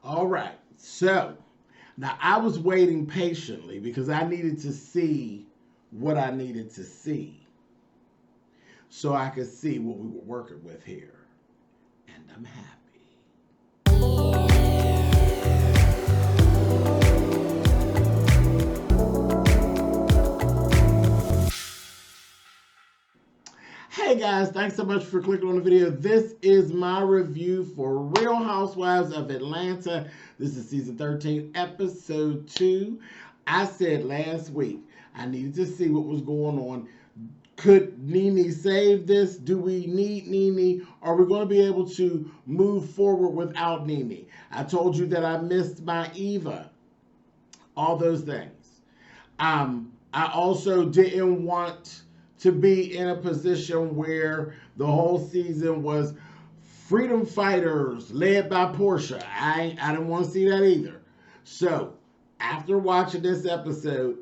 All right. So now I was waiting patiently because I needed to see what I needed to see so I could see what we were working with here. And I'm happy. Hey guys, thanks so much for clicking on the video. This is my review for Real Housewives of Atlanta. This is season 13, episode 2. I said last week I needed to see what was going on. Could Nene save this? Do we need Nene? Are we going to be able to move forward without Nene? I told you that I missed my Eva. All those things. I also didn't want to be in a position where the whole season was freedom fighters led by Porsha. I didn't want to see that either. So after watching this episode,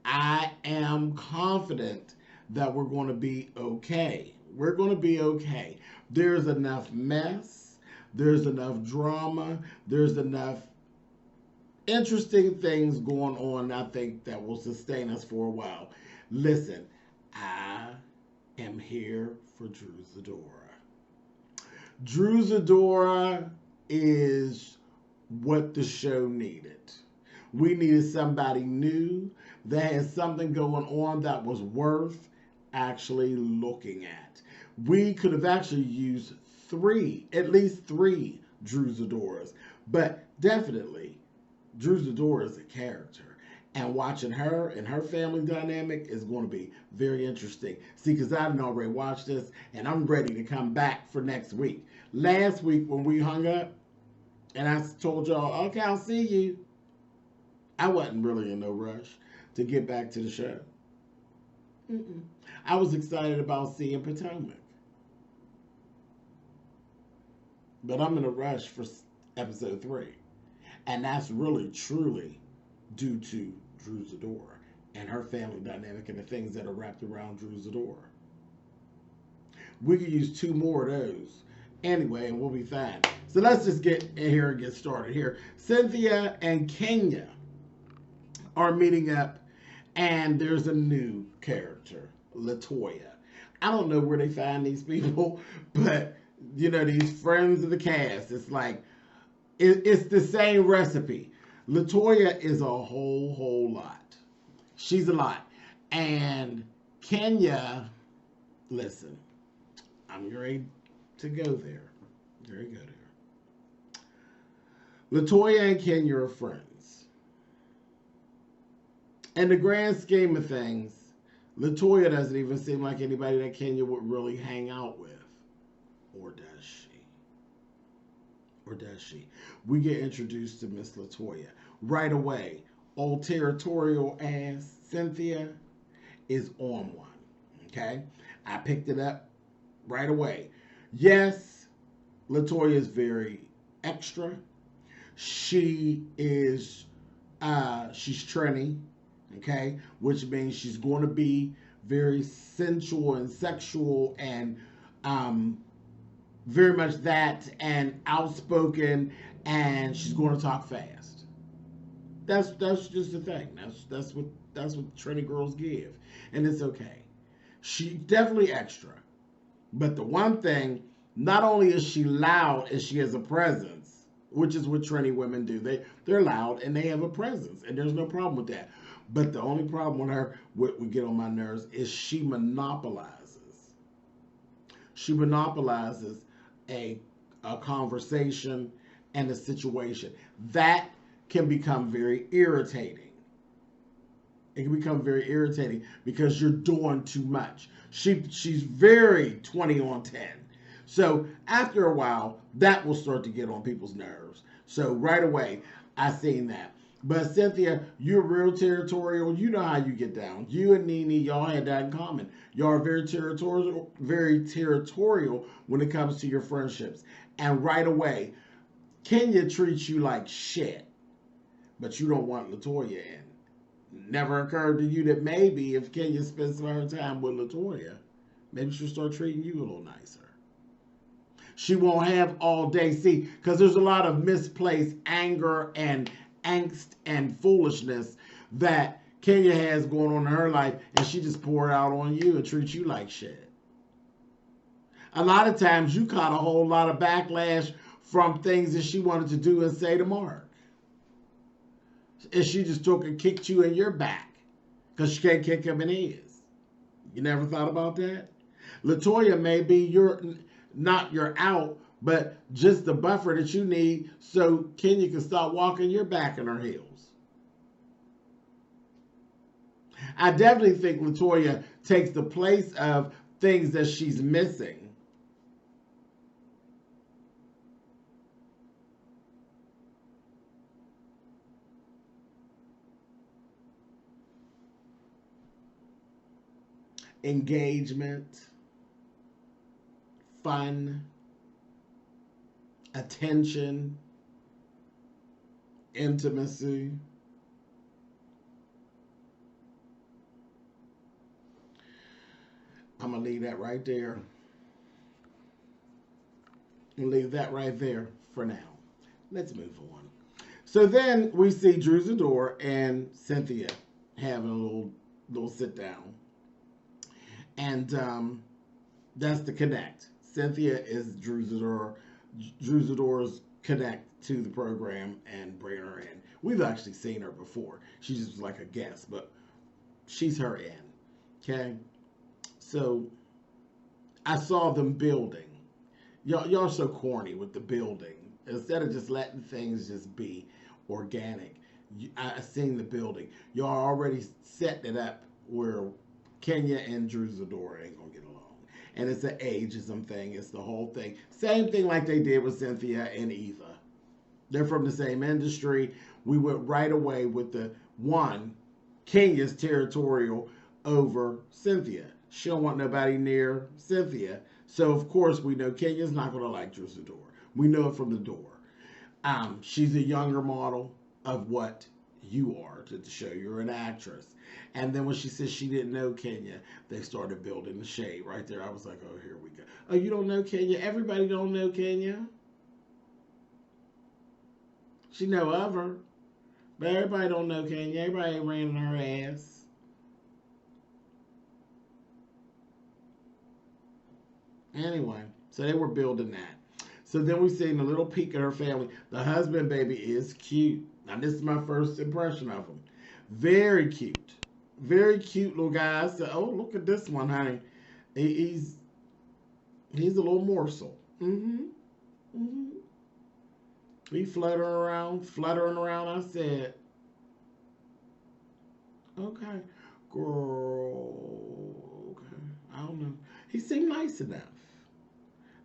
I am confident that we're going to be okay. We're going to be okay. There's enough mess. There's enough drama. There's enough interesting things going on, I think, that will sustain us for a while. Listen, I am here for Drew Zadora. Drew Zadora is what the show needed. We needed somebody new that had something going on that was worth actually looking at. We could have actually used at least three Drew Zadoras, but definitely Drew Zadora is a character. And watching her and her family dynamic is going to be very interesting. See, because I didn't already watch this, and I'm ready to come back for next week. Last week when we hung up, and I told y'all, okay, I'll see you, I wasn't really in no rush to get back to the show. I was excited about seeing Potomac. But I'm in a rush for episode 3. And that's really, truly due to Drew Zadora and her family dynamic and the things that are wrapped around Drew Zadora. We could use 2 more of those anyway, and we'll be fine. So let's just get in here and get started here. Cynthia and Kenya are meeting up, and there's a new character, Latoya. I don't know where they find these people, but, you know, these friends of the cast, it's like, it's the same recipe. Latoya is a whole lot. She's a lot. And Kenya, listen, I'm ready to go there. Very good here. Latoya and Kenya are friends. In the grand scheme of things, Latoya doesn't even seem like anybody that Kenya would really hang out with. Or does she? Or does she? We get introduced to Miss Latoya right away. Old territorial ass Cynthia is on one. Okay? I picked it up right away. Yes, Latoya is very extra. She is, she's trendy. Okay? Which means she's going to be very sensual and sexual and, very much that, and outspoken, and she's going to talk fast. That's just the thing. That's what trendy girls give, and it's okay. She definitely extra, but the one thing, not only is she loud and she has a presence, which is what trendy women do. They're loud and they have a presence, and there's no problem with that. But the only problem with her, what would get on my nerves, is she monopolizes. She monopolizes a conversation and a situation. That can become very irritating. It can become very irritating because you're doing too much. She's very 20 on 10. So after a while, that will start to get on people's nerves. So right away, I seen that. But Cynthia, you're real territorial. You know how you get down. You and Nene, y'all had that in common. Y'all are very territorial when it comes to your friendships. And right away, Kenya treats you like shit. But you don't want Latoya in. Never occurred to you that maybe if Kenya spends some of her time with Latoya, maybe she'll start treating you a little nicer. She won't have all day. See, because there's a lot of misplaced anger and angst and foolishness that Kenya has going on in her life, and she just pour it out on you and treats you like shit. A lot of times you caught a whole lot of backlash from things that she wanted to do and say to Mark. And she just took and kicked you in your back because she can't kick him in his. You never thought about that? Latoya may be not your out, but just the buffer that you need so Kenya can stop walking your back in her heels. I definitely think Latoya takes the place of things that she's missing. Engagement, fun, attention, intimacy. I'm going to leave that right there. And leave that right there for now. Let's move on. So then we see Drew Zador and Cynthia having a little sit down. And that's the connect. Cynthia is Drew Zador's connect to the program and bring her in. We've actually seen her before. She just was like a guest, but she's her in. Okay? So I saw them building. Y'all are so corny with the building. Instead of just letting things just be organic, I seen the building. Y'all already setting it up where Kenya and Drew Zador ain't gonna get along. And it's an ageism thing. It's the whole thing. Same thing like they did with Cynthia and Eva. They're from the same industry. We went right away with the one, Kenya's territorial over Cynthia. She don't want nobody near Cynthia. So, of course, we know Kenya's not going to like Drew Zador. We know it from the door. She's a younger model of what you are to the show. You're an actress. And then when she said she didn't know Kenya, they started building the shade right there. I was like, oh, here we go. Oh, you don't know Kenya? Everybody don't know Kenya. She know of her. But everybody don't know Kenya. Everybody ain't ran in her ass. Anyway, so they were building that. So then we seen a little peek at her family. The husband, baby, is cute. Now, this is my first impression of him. Very cute. Very cute little guy. I said, oh, look at this one, honey. He's a little morsel. He fluttering around. I said, okay, girl, okay. I don't know. He seemed nice enough.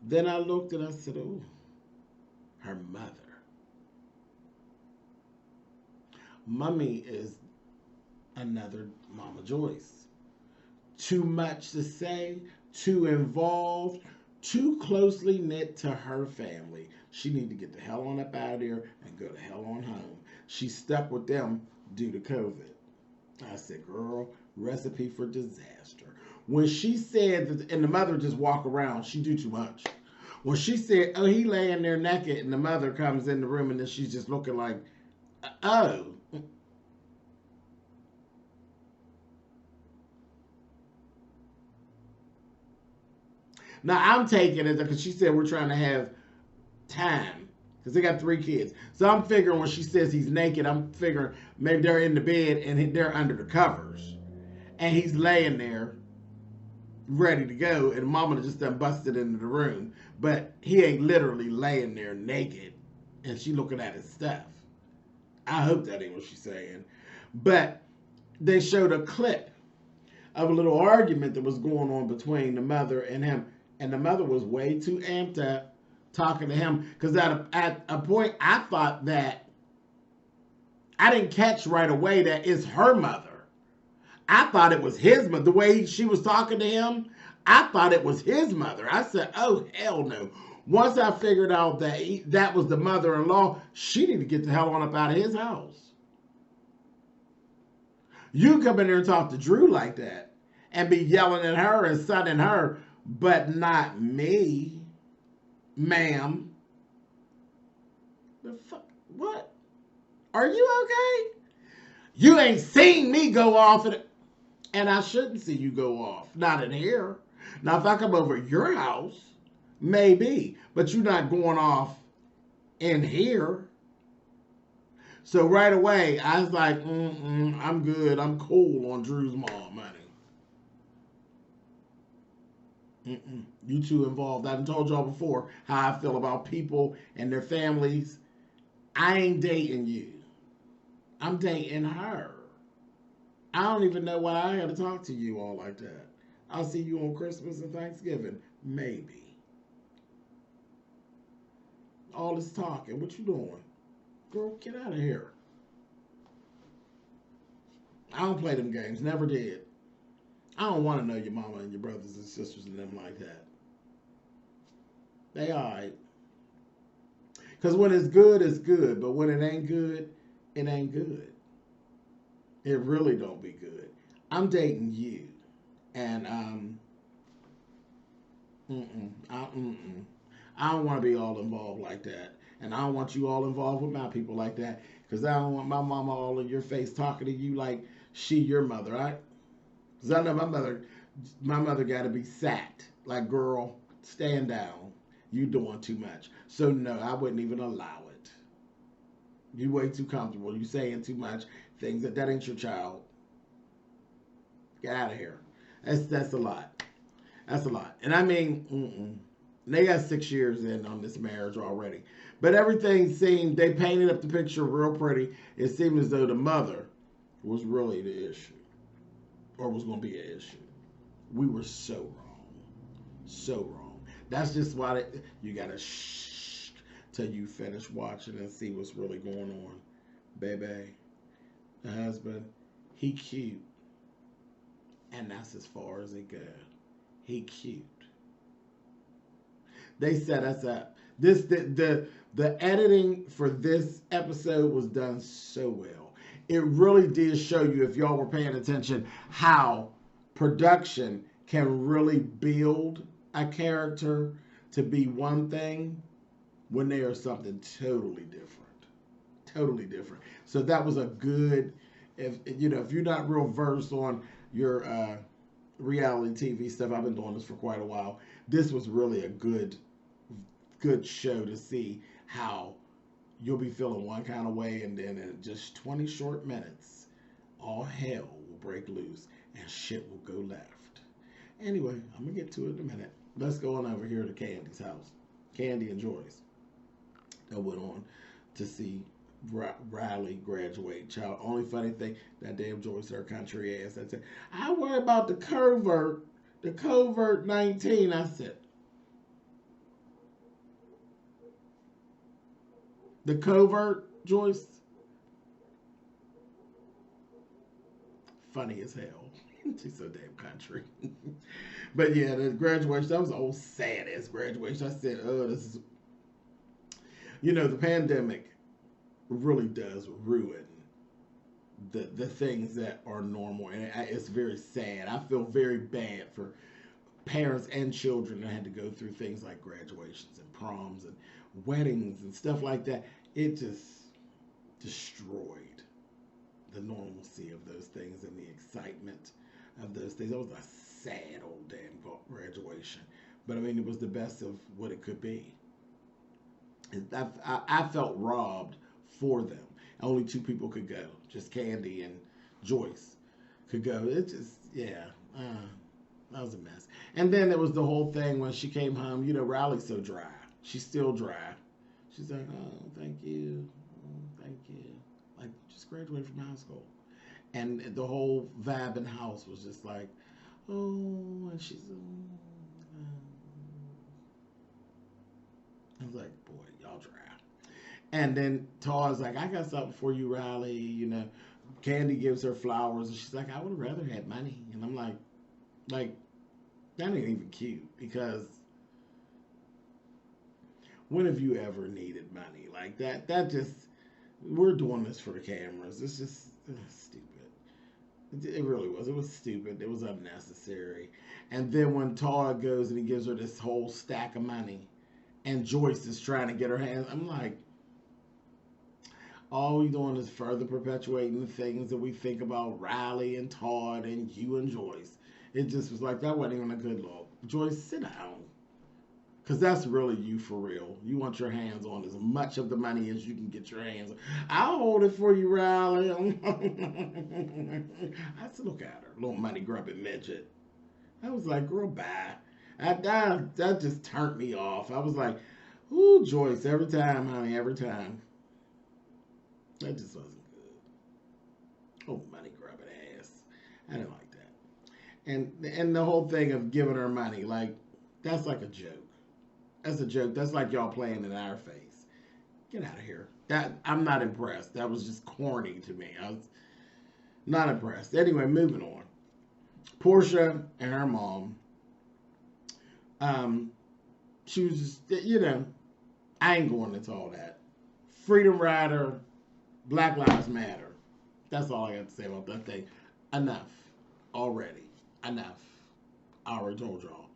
Then I looked and I said, oh, her mother. Mummy is another Mama Joyce. Too much to say, too involved, too closely knit to her family. She need to get the hell on up out of there and go the hell on home. She's stuck with them due to COVID. I said, girl, recipe for disaster. When she said that, and the mother just walk around, she do too much. When she said, oh, he laying there naked, and the mother comes in the room, and then she's just looking like, oh. Now, I'm taking it because she said we're trying to have time because they got 3 kids. So I'm figuring when she says he's naked, I'm figuring maybe they're in the bed and they're under the covers. And he's laying there ready to go, and mama just done busted into the room. But he ain't literally laying there naked, and she looking at his stuff. I hope that ain't what she's saying. But they showed a clip of a little argument that was going on between the mother and him. And the mother was way too amped up talking to him. Because at a point, I thought that, I didn't catch right away that it's her mother. I thought it was his mother. The way she was talking to him, I thought it was his mother. I said, oh, hell no. Once I figured out that that was the mother-in-law, she need to get the hell on up out of his house. You come in there and talk to Drew like that and be yelling at her and sunning her, but not me. Ma'am. The fuck? What? Are you okay? You ain't seen me go off, and I shouldn't see you go off. Not in here. Now, if I come over to your house, maybe, but you're not going off in here. So right away, I was like, I'm good. I'm cool on Drew's mom, honey. You two involved. I've told y'all before how I feel about people and their families. I ain't dating you. I'm dating her. I don't even know why I had to talk to you all like that. I'll see you on Christmas and Thanksgiving. Maybe. All this talking. What you doing? Girl, get out of here. I don't play them games. Never did. I don't want to know your mama and your brothers and sisters and them like that. They alright. Because when it's good. But when it ain't good, it ain't good. It really don't be good. I'm dating you. And, I don't want to be all involved like that. And I don't want you all involved with my people like that. Because I don't want my mama all in your face talking to you like she your mother, right? Because I know my mother got to be sat. Like, girl, stand down. You doing too much. So, no, I wouldn't even allow it. You way too comfortable. You saying too much things. That ain't your child. Get out of here. That's a lot. That's a lot. And I mean, they got 6 years in on this marriage already. But everything seemed, they painted up the picture real pretty. It seemed as though the mother was really the issue. Or was going to be an issue. We were so wrong. So wrong. That's just why you got to shh till you finish watching and see what's really going on. Baby, the husband, he cute. And that's as far as it goes. He cute. They set us up. The editing for this episode was done so well. It really did show you, if y'all were paying attention, how production can really build a character to be one thing when they are something totally different. Totally different. So that was a good, if you're not real versed on your reality TV stuff, I've been doing this for quite a while. This was really a good show to see how you'll be feeling one kind of way, and then in just 20 short minutes, all hell will break loose and shit will go left. Anyway, I'm gonna get to it in a minute. Let's go on over here to Candy's house. Candy and Joyce. That went on to see Riley graduate. Child, only funny thing, that damn Joyce, her country ass. I said, I worry about the covert 19. I said, the covert, Joyce? Funny as hell. She's so damn country. But yeah, the graduation, that was an old sad ass graduation. I said, oh, this is, the pandemic really does ruin the things that are normal, and it's very sad. I feel very bad for parents and children that had to go through things like graduations and proms and weddings and stuff like that. It just destroyed the normalcy of those things and the excitement of those things. That was a sad old damn graduation, but I mean, it was the best of what it could be. I felt robbed for them. Only two people could go. Just Candy and Joyce could go. It just, that was a mess. And then there was the whole thing when she came home. Riley's so dry. She's still dry. She's like, oh, thank you. Oh, thank you. Like, just graduated from high school. And the whole vibe in the house was just like, oh, and she's, I was like, boy, y'all dry. And then Todd's like, I got something for you, Riley. Candy gives her flowers, and she's like, I would have rather had money. And I'm like, that ain't even cute, because when have you ever needed money like that? That just, we're doing this for the cameras. It's just stupid. It really was. It was stupid. It was unnecessary. And then when Todd goes and he gives her this whole stack of money, And Joyce is trying to get her hands. I'm like, all we doing is further perpetuating the things that we think about Riley and Todd and you and Joyce. It just was like, that wasn't even a good look. Joyce, sit down. Because that's really you for real. You want your hands on as much of the money as you can get your hands on. I'll hold it for you, Riley. I said, look at her, little money grubbing midget. I was like, girl, bye. That just turned me off. I was like, ooh, Joyce, every time, honey, every time. That just wasn't good. Oh, money grubbing ass. I didn't like that. And the whole thing of giving her money, like, that's like a joke. That's a joke. That's like y'all playing in our face. Get out of here. I'm not impressed. That was just corny to me. I was not impressed. Anyway, moving on. Porsha and her mom. She was just, you know, I ain't going into all that. Freedom Rider, Black Lives Matter. That's all I got to say about that thing. Enough. Already. Enough. I already told y'all.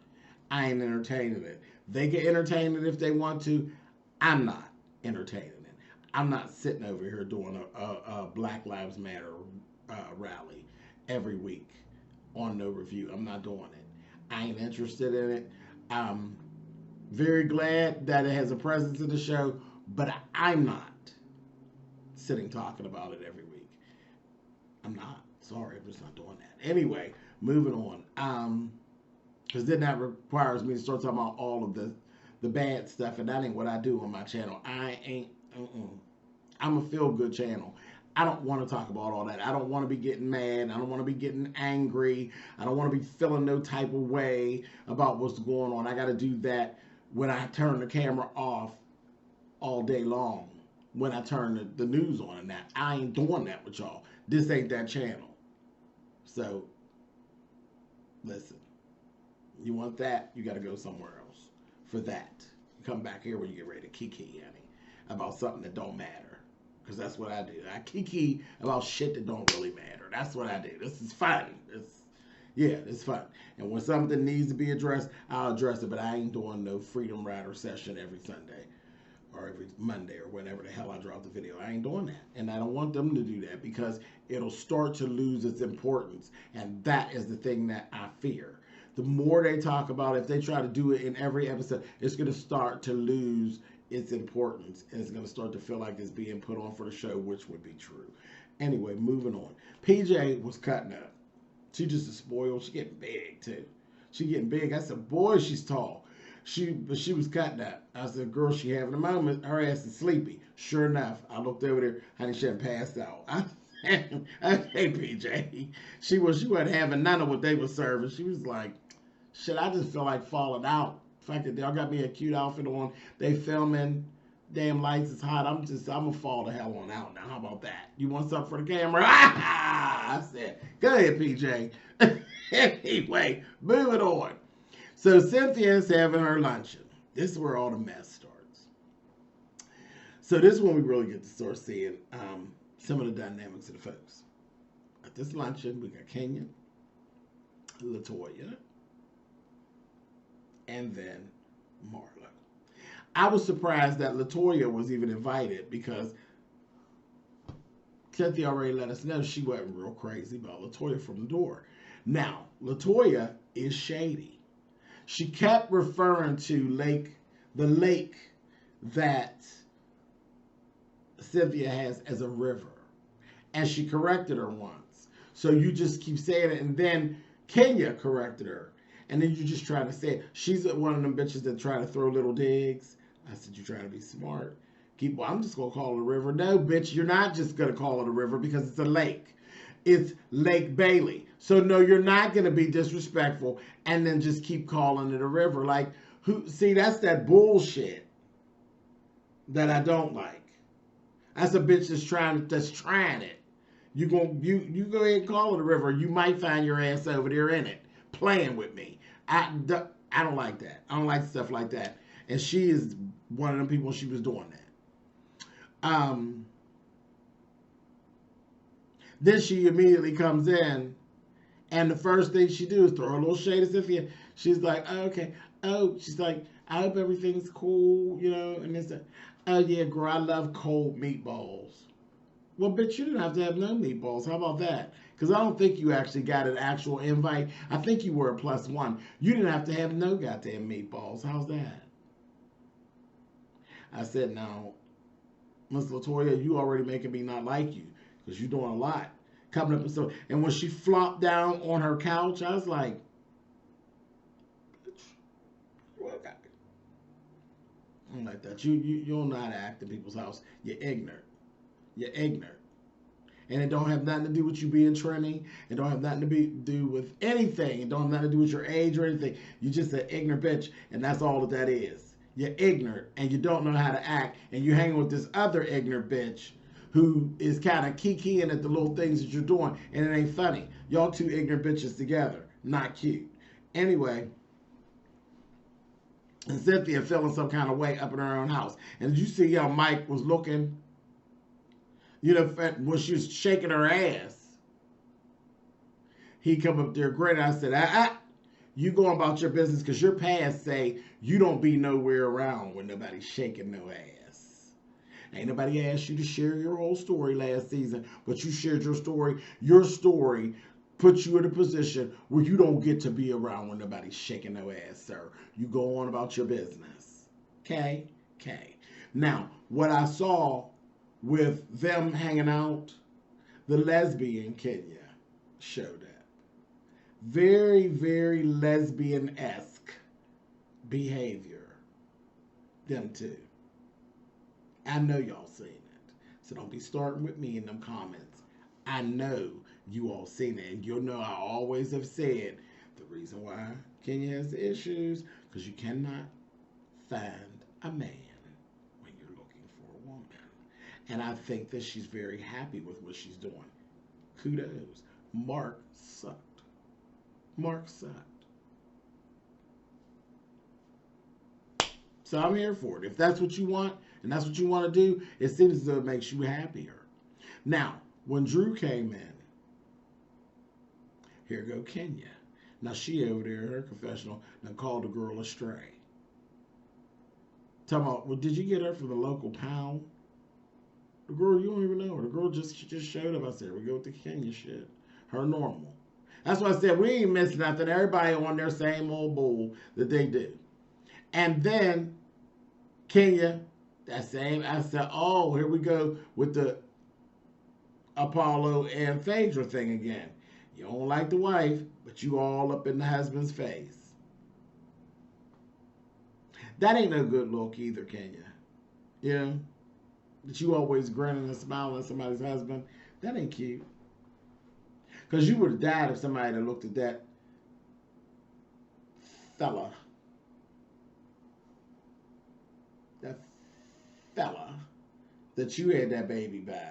I ain't entertaining it. They can entertain it if they want to. I'm not entertaining it. I'm not sitting over here doing a Black Lives Matter rally every week on no review. I'm not doing it. I ain't interested in it. I'm very glad that it has a presence in the show, but I'm not sitting talking about it every week. I'm not. Sorry, I'm just not doing that. Anyway, moving on. Because then that requires me to start talking about all of the bad stuff, and that ain't what I do on my channel. I ain't, I'm a feel-good channel. I don't want to talk about all that. I don't want to be getting mad. I don't want to be getting angry. I don't want to be feeling no type of way about what's going on. I got to do that when I turn the camera off all day long, when I turn the news on and that. I ain't doing that with y'all. This ain't that channel. So, listen. You want that, you got to go somewhere else for that. You come back here when you get ready to kiki, honey, about something that don't matter. Because that's what I do. I kiki about shit that don't really matter. That's what I do. This is fun. It's fun. And when something needs to be addressed, I'll address it. But I ain't doing no Freedom Rider session every Sunday or every Monday or whenever the hell I drop the video. I ain't doing that. And I don't want them to do that because it'll start to lose its importance. And that is the thing that I fear. The more they talk about it, if they try to do it in every episode, it's going to start to lose its importance. And it's going to start to feel like it's being put on for the show, which would be true. Anyway, moving on. PJ was cutting up. She just a spoiled. She getting big, too. She getting big. I said, boy, she's tall. But she was cutting up. I said, girl, she having a moment. Her ass is sleepy. Sure enough, I looked over there. Honey, she had passed out. Hey, PJ. She wasn't having none of what they were serving. She was like, shit, I just feel like falling out. The fact that y'all got me a cute outfit on. They filming. Damn lights is hot. I'm going to fall the hell on out now. How about that? You want something for the camera? I said, go ahead, PJ. Anyway, moving on. So Cynthia's having her luncheon. This is where all the mess starts. So this is when we really get to start seeing some of the dynamics of the folks. At this luncheon, we got Kenya, Latoya, and then Marla. I was surprised that Latoya was even invited because Cynthia already let us know she wasn't real crazy about Latoya from the door. Now, Latoya is shady. She kept referring to the lake that Cynthia has as a river. And she corrected her once. So you just keep saying it. And then Kenya corrected her. And then you just try to say it. She's one of them bitches that try to throw little digs. I said, you're trying to be smart. I'm just going to call it a river. No, bitch, you're not just going to call it a river because it's a lake. It's Lake Bailey. So, no, you're not going to be disrespectful and then just keep calling it a river. Like, see, that's that bullshit that I don't like. That's a bitch that's trying it. You go ahead and call it a river. You might find your ass over there in it, playing with me. I don't like that. I don't like stuff like that. And she is one of them people. She was doing that. Then she immediately comes in, and the first thing she do is throw a little shade at Cynthia. She's like, oh, okay. Oh, she's like, I hope everything's cool, you know, and it's oh yeah, girl, I love cold meatballs. Well, bitch, you didn't have to have no meatballs. How about that? Because I don't think you actually got an actual invite. I think you were a +1. You didn't have to have no goddamn meatballs. How's that? I said, now, Miss Latoya, you already making me not like you because you're doing a lot. Coming up and stuff. And when she flopped down on her couch, I was like, bitch, what got me? I'm like that. You don't know how to act in people's house. You're ignorant. You're ignorant. And it don't have nothing to do with you being trendy. It don't have nothing to do with anything. It don't have nothing to do with your age or anything. You're just an ignorant bitch, and that's all that is. You're ignorant, and you don't know how to act, and you hang with this other ignorant bitch who is kind of kikiing at the little things that you're doing, and it ain't funny. Y'all two ignorant bitches together. Not cute. Anyway, and Cynthia feeling some kind of way up in her own house. And did you see how Mike was looking? You know, when she was shaking her ass, he come up there grinning. I said, you going about your business because your past say you don't be nowhere around when nobody's shaking no ass. Ain't nobody asked you to share your whole story last season, but you shared your story. Your story puts you in a position where you don't get to be around when nobody's shaking no ass, sir. You go on about your business. Okay? Okay. Now, what I saw with them hanging out, the lesbian Kenya showed up. Very, very lesbian-esque behavior. Them two. I know y'all seen it. So don't be starting with me in them comments. I know you all seen it. And you'll know I always have said the reason why Kenya has the issues, because you cannot find a man when you're looking for a woman. And I think that she's very happy with what she's doing. Kudos. Mark sucked. Mark sucked. So I'm here for it. If that's what you want, and that's what you want to do, it seems as though it makes you happier. Now, when Drew came in, here go Kenya. Now she over there, her confessional, and called the girl a stray. Talking about, well, did you get her from the local pound? The girl, you don't even know her. The girl just showed up. I said, we go with the Kenya shit. Her normal. That's why I said we ain't missing nothing. Everybody on their same old bull that they do. And then Kenya, that same, I said, oh, here we go with the Apollo and Phaedra thing again. You don't like the wife, but you all up in the husband's face. That ain't no good look either, Kenya. You know? That you always grinning and smiling at somebody's husband. That ain't cute. Because you would have died if somebody had looked at that fella. That fella that you had that baby by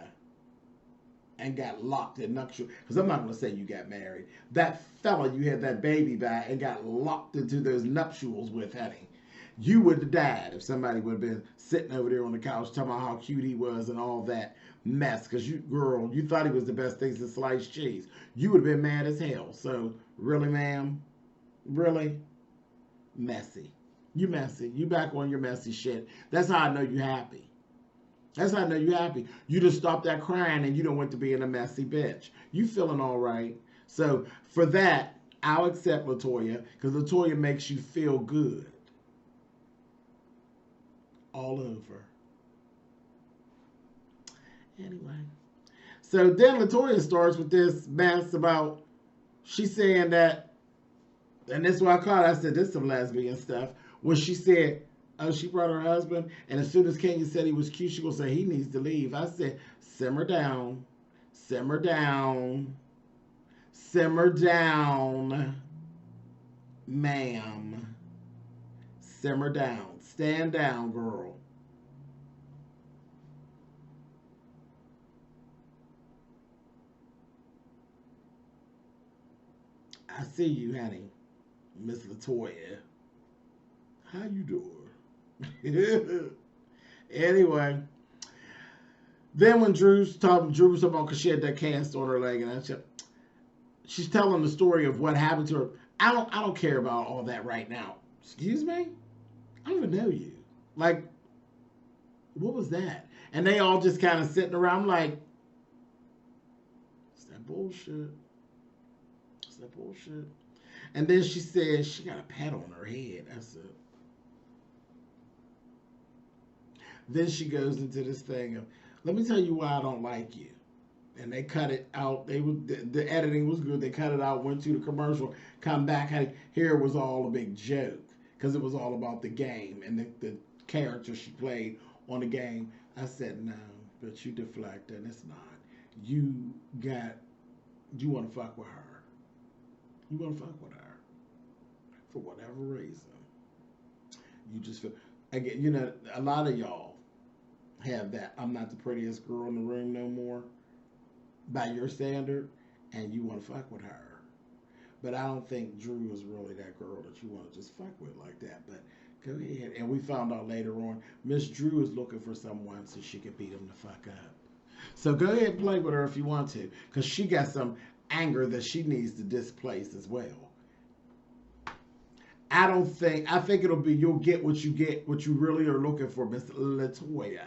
and got locked in nuptial. Because I'm not going to say you got married. That fella you had that baby by and got locked into those nuptials with, honey. You would have died if somebody would have been sitting over there on the couch talking about how cute he was and all that mess. Because you, girl, you thought he was the best thing since sliced cheese. You would have been mad as hell. So, really, ma'am? Really? Messy. You messy. You back on your messy shit. That's how I know you happy. That's how I know you happy. You just stopped that crying and you don't want to be in a messy bitch. You feeling all right. So, for that, I'll accept Latoya. Because Latoya makes you feel good. All over. Anyway. So then Latoya starts with this mess about, she's saying that, and this is what I call it, I said, this is some lesbian stuff, when she said, oh, she brought her husband, and as soon as Kenya said he was cute, she gonna say he needs to leave. I said, simmer down, simmer down, simmer down, ma'am. Simmer down. Stand down, girl. I see you, honey. Miss Latoya. How you doing? Anyway. Then when Drew was talking about because she had that cast on her leg, and she's telling the story of what happened to her. I don't care about all that right now. Excuse me? I don't even know you. Like, what was that? And they all just kind of sitting around like, it's that bullshit. It's that bullshit. And then she said she got a pat on her head. I said, then she goes into this thing of, let me tell you why I don't like you. And they cut it out. The editing was good. They cut it out, went to the commercial, come back. Here it was all a big joke because it was all about the game and the character she played on the game. I said, no, but you deflect and it's not. You want to fuck with her. You want to fuck with her for whatever reason. You just feel, again, you know, a lot of y'all have that. I'm not the prettiest girl in the room no more by your standard, and you want to fuck with her. But I don't think Drew is really that girl that you want to just fuck with like that. But go ahead. And we found out later on, Miss Drew is looking for someone so she can beat him the fuck up. So go ahead and play with her if you want to, because she got some anger that she needs to displace as well. I think it'll be, you'll get what you really are looking for, Miss Latoya.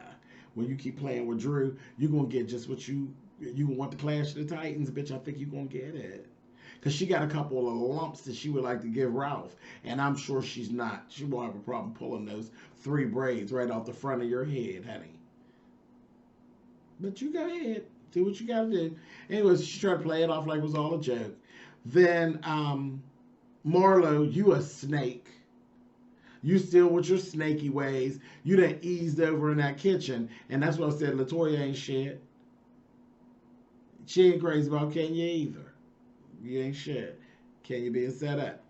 When you keep playing with Drew, you're going to get just what you want the Clash of the Titans, bitch. I think you're going to get it. Because she got a couple of lumps that she would like to give Ralph. And I'm sure she won't have a problem pulling those 3 braids right off the front of your head, honey. But you go ahead. Do what you got to do. Anyways, she tried to play it off like it was all a joke. Then, Marlo, you a snake. You still with your snaky ways. You done eased over in that kitchen. And that's what I said, Latoya ain't shit. She ain't crazy about Kenya either. You ain't shit. Kenya being set up.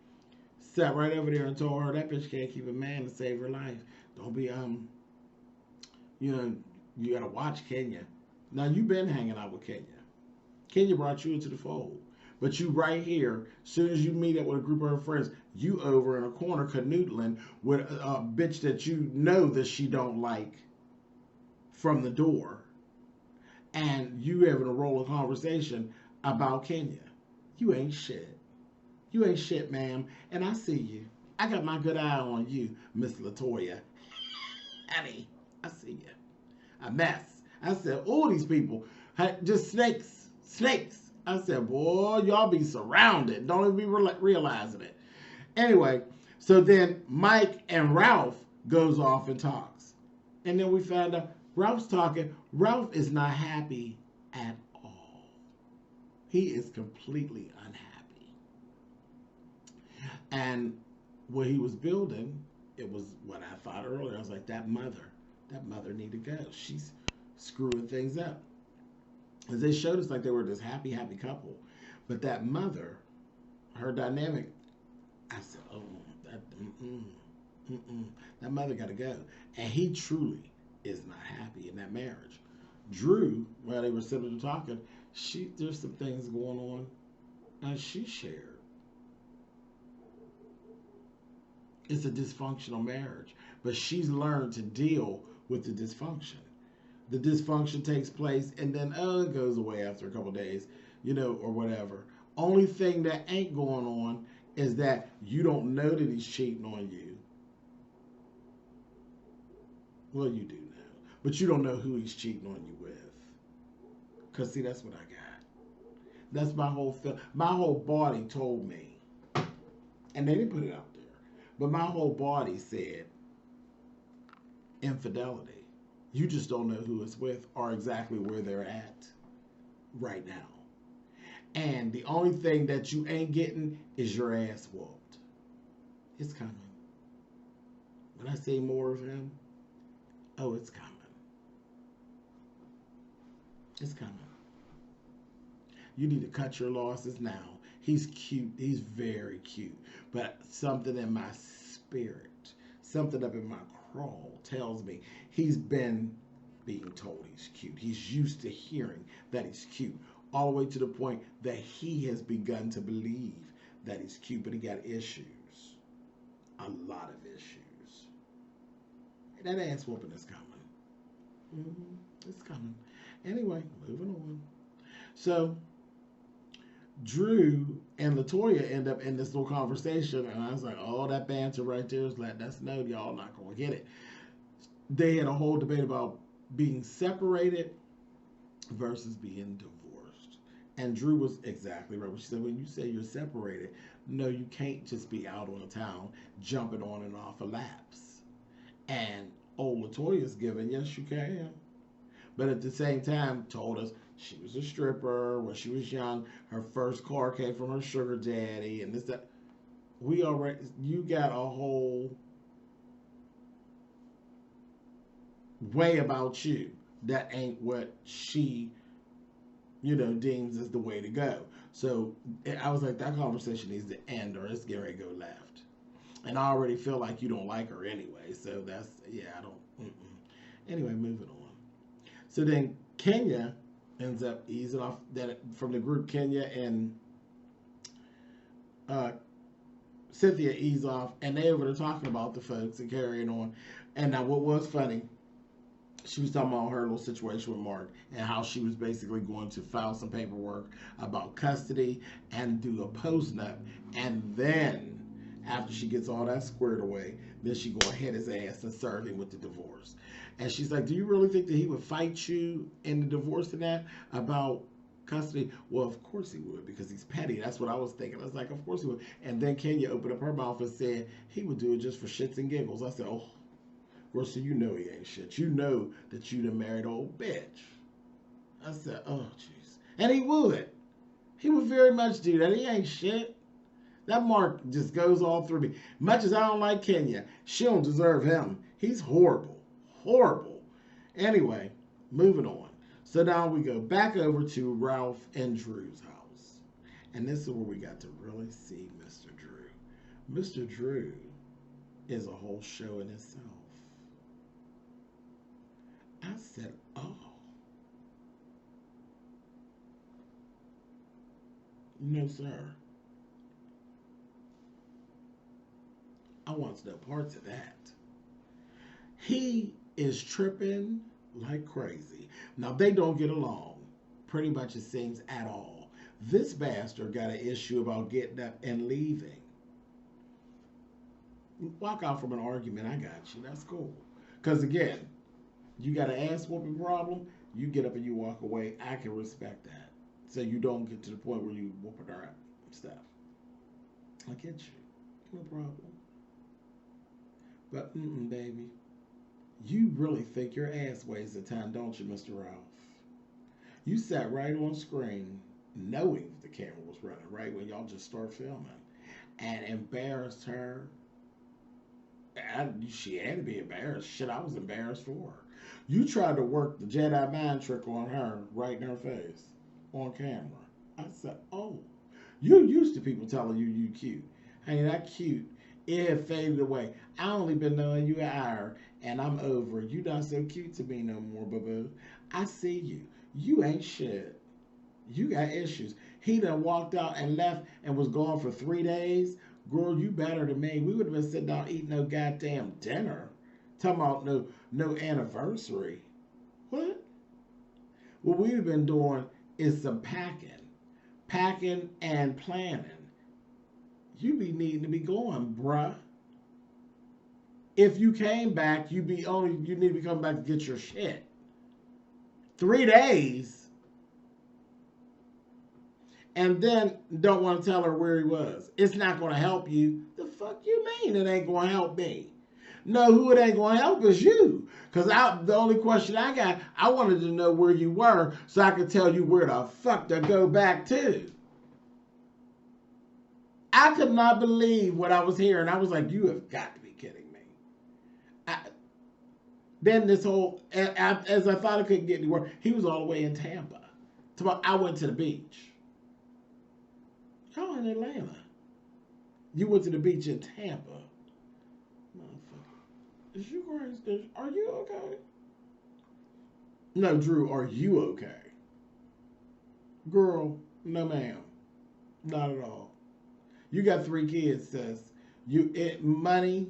Sat right over there and told her that bitch can't keep a man to save her life. Don't be, you know, you gotta watch Kenya. Now, you've been hanging out with Kenya. Kenya brought you into the fold. But you right here, as soon as you meet up with a group of her friends, you over in a corner canoodling with a bitch that you know that she don't like from the door. And you having a rolling conversation about Kenya. You ain't shit. You ain't shit, ma'am. And I see you. I got my good eye on you, Miss Latoya. Honey, I see you. A mess. I said, all these people, just snakes. Snakes. I said, boy, y'all be surrounded. Don't even be realizing it. Anyway, so then Mike and Ralph goes off and talks. And then we found out Ralph's talking. Ralph is not happy at all. He is completely unhappy. And what he was building, it was what I thought earlier. I was like, that mother need to go. She's screwing things up. As they showed us like they were this happy, happy couple. But that mother, her dynamic, I said, oh, that mother got to go. And he truly is not happy in that marriage. Drew, while they were sitting and talking, there's some things going on, and she shared. It's a dysfunctional marriage, but she's learned to deal with the dysfunction. The dysfunction takes place, and then it goes away after a couple of days, you know, or whatever. Only thing that ain't going on is that you don't know that he's cheating on you. Well, you do know, but you don't know who he's cheating on you with. Because, see, that's what I got. That's my whole film. My whole body told me, and they didn't put it out there, but my whole body said infidelity. You just don't know who it's with or exactly where they're at right now. And the only thing that you ain't getting is your ass whooped. It's coming. When I say more of him, oh, it's coming. It's coming. You need to cut your losses now. He's cute. He's very cute. But something in my spirit, something up in my crawl tells me he's been being told he's cute. He's used to hearing that he's cute. All the way to the point that he has begun to believe that he's cute. But he got issues. A lot of issues. And that ass whooping is coming. It's coming. Anyway, moving on. So, Drew and Latoya end up in this little conversation, and I was like, oh, that banter right there is letting us know y'all not going to get it. They had a whole debate about being separated versus being divorced. And Drew was exactly right. She said, when you say you're separated, no, you can't just be out on the town jumping on and off of laps. And old Latoya's giving, yes, you can. But at the same time, told us she was a stripper when she was young. Her first car came from her sugar daddy, and this, that. We already, you got a whole way about you that ain't what she, deems as the way to go. So I was like, that conversation needs to end or it's getting ready to go left. And I already feel like you don't like her anyway. So that's, yeah, I don't. Anyway, moving on. So then Kenya ends up easing off that from the group. Kenya and Cynthia ease off, and they were talking about the folks and carrying on. And now, what was funny, she was talking about her little situation with Mark and how she was basically going to file some paperwork about custody and do a post-nup. And then, after she gets all that squared away, then she go hit his ass and serve him with the divorce. And she's like, do you really think that he would fight you in the divorce and that about custody? Well, of course he would, because he's petty. That's what I was thinking. I was like, of course he would. And then Kenya opened up her mouth and said he would do it just for shits and giggles. I said, oh, well, so you know he ain't shit. You know that you done married old bitch. I said, oh, jeez. And he would. He would very much do that. He ain't shit. That Mark just goes all through me. Much as I don't like Kenya, she don't deserve him. He's horrible. Horrible. Anyway, moving on. So now we go back over to Ralph and Drew's house. And this is where we got to really see Mr. Drew. Mr. Drew is a whole show in itself. I said, oh. No, sir. I want no parts of that. He is tripping like crazy. Now, they don't get along, pretty much it seems, at all. This bastard got an issue about getting up and leaving. Walk out from an argument, I got you. That's cool. Because, again, you got an ass-whooping problem, you get up and you walk away. I can respect that. So you don't get to the point where you whooping her up and stuff. I get you. No problem. But, baby. You really think your ass weighs the time, don't you, Mr. Ralph? You sat right on screen knowing the camera was running, right, when y'all just start filming, and embarrassed her. She had to be embarrassed. Shit, I was embarrassed for her. You tried to work the Jedi mind trick on her right in her face on camera. I said, oh, you used to people telling you you cute. Hey, that cute. It had faded away. I only been knowing you an hour, and I'm over. You not so cute to me no more, boo-boo. I see you. You ain't shit. You got issues. He done walked out and left and was gone for 3 days. Girl, you better than me. We would have been sitting down eating no goddamn dinner. Talking about no anniversary. What? What we'd have been doing is some packing. Packing and planning. You be needing to be going, bruh. If you came back, you need to be coming back to get your shit. 3 days. And then don't want to tell her where he was. It's not going to help you. The fuck you mean it ain't going to help me? No, who it ain't going to help is you. Because the only question I got, I wanted to know where you were so I could tell you where the fuck to go back to. I could not believe what I was hearing. I was like, you have got to be kidding me. Then this whole, as I thought it couldn't get any worse, he was all the way in Tampa. I went to the beach. Y'all in Atlanta. You went to the beach in Tampa. Motherfucker. Is you crazy? Are you okay? No, Drew, are you okay? Girl, no ma'am. Not at all. You got 3 kids, sis. Money,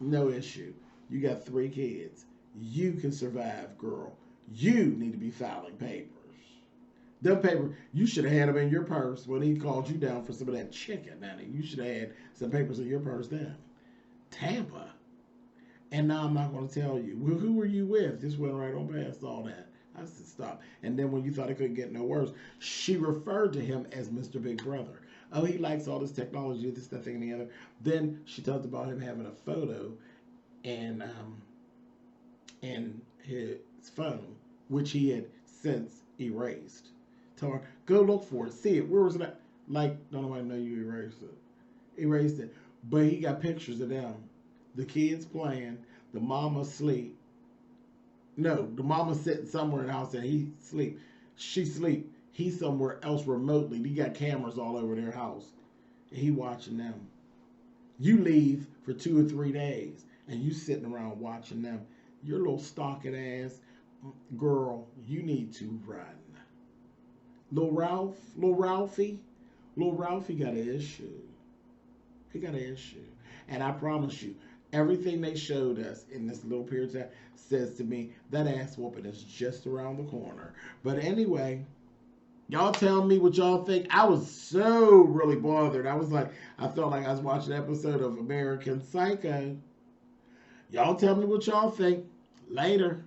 no issue. You got 3 kids. You can survive, girl. You need to be filing papers. Them papers, you should have had them in your purse when he called you down for some of that chicken, Danny. You should have had some papers in your purse then. Tampa. And now I'm not going to tell you. Well, who were you with? Just went right on past all that. I said, stop. And then when you thought it couldn't get no worse, she referred to him as Mr. Big Brother. Oh, he likes all this technology, this, that, thing, and the other. Then she talked about him having a photo in his phone, which he had since erased. Told her, go look for it. See it. Where was it? Like, don't nobody know you erased it. Erased it. But he got pictures of them. The kids playing. The mama asleep. No, the mama's sitting somewhere in the house and he sleep. She sleep. He's somewhere else remotely. He got cameras all over their house. And he watching them. You leave for 2 or 3 days and you sitting around watching them. Your little stalking ass girl, you need to run. Lil Ralphie got an issue. He got an issue. And I promise you, everything they showed us in this little period of time says to me, that ass whooping is just around the corner. But anyway, y'all tell me what y'all think. I was so really bothered. I felt like I was watching an episode of American Psycho. Y'all tell me what y'all think. Later.